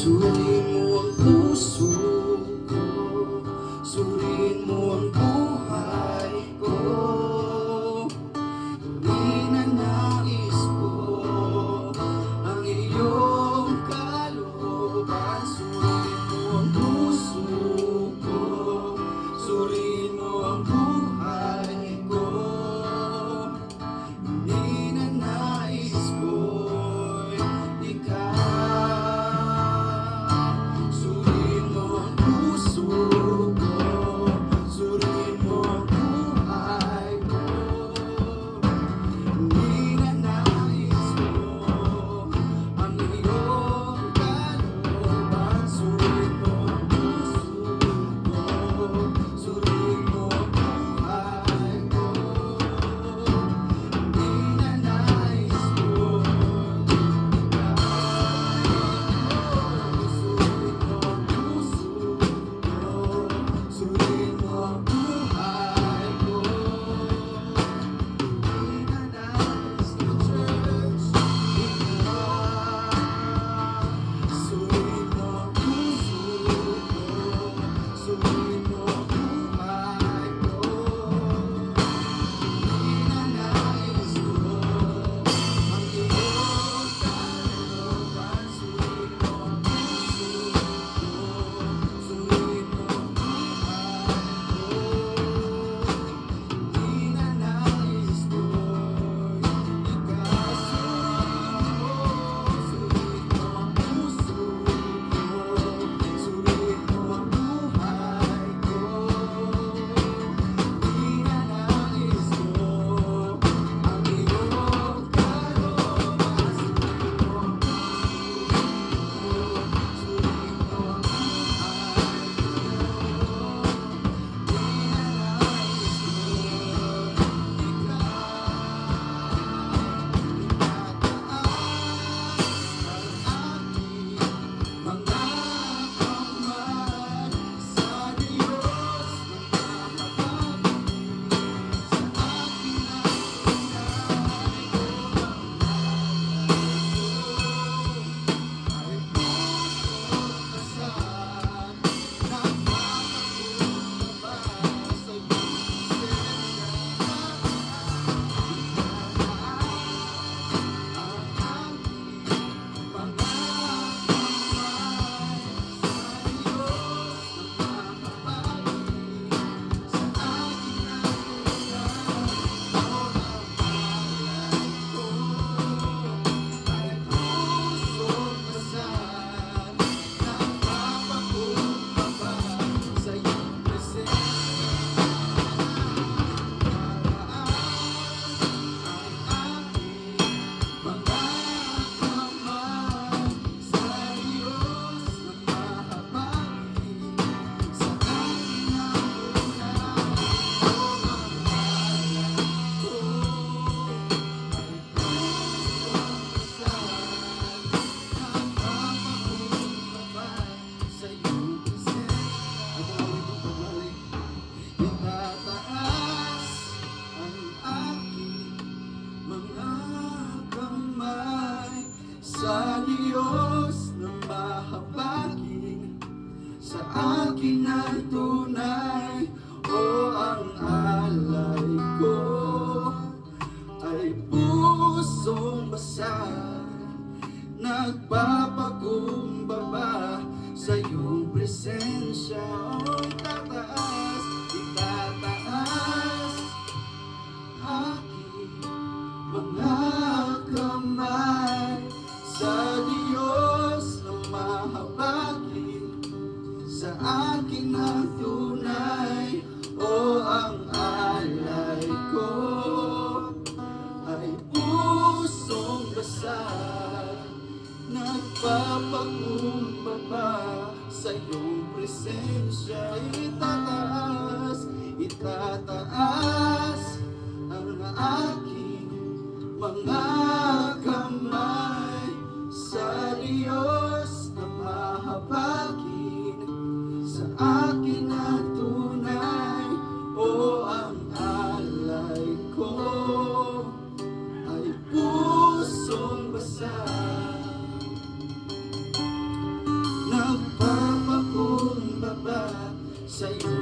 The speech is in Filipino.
Suriin mo ang puso ko, suriin mo ang buhay ko. Ninanais ko ang iyong kalooban. Suriin mo ang puso ko, suriin mo ang buhay ko. Ninanais ko'y ikaw. Suriin mo ang puso ko, suriin mo ang buhay ko. Ninanais ko ang iyong kalooban. Suriin mo ang puso ko, suriin mo ang buhay ko. Ninanais ko suriin mo ang puso ko, suriin mo ang buhay ko. Ninanais ko, church, suriin mo ang puso ko, suriin mo ang buhay ko. Ninanais ko ang iyong kalooban. Suriin mo ang puso ko, suriin mo ang buhay ko. Ninanais ko ikaw. Suriin mo ang puso ko, suriin mo ang buhay ko. Ninanais ko ang iyong kalooban. Suriin mo ang puso ko, suriin mo ang itataas ang aking mga kamay sa Diyos na mahabagin, sa akin ang tunay. O ang alay ko ay pusong basag, nagpapakumbaba sa iyong presensya. O itataas, itataas aking mga kamay sa Diyos na mahabagin, sa akin ang tunay. O ang alay ko ay pusong basag, nagpapakumbaba sa iyong presensya. Itataas, itataas ang aking mga kamay sa Diyos na mahabagin, sa akin ang tunay. O ang alay ko ay pusong basag, sa'yo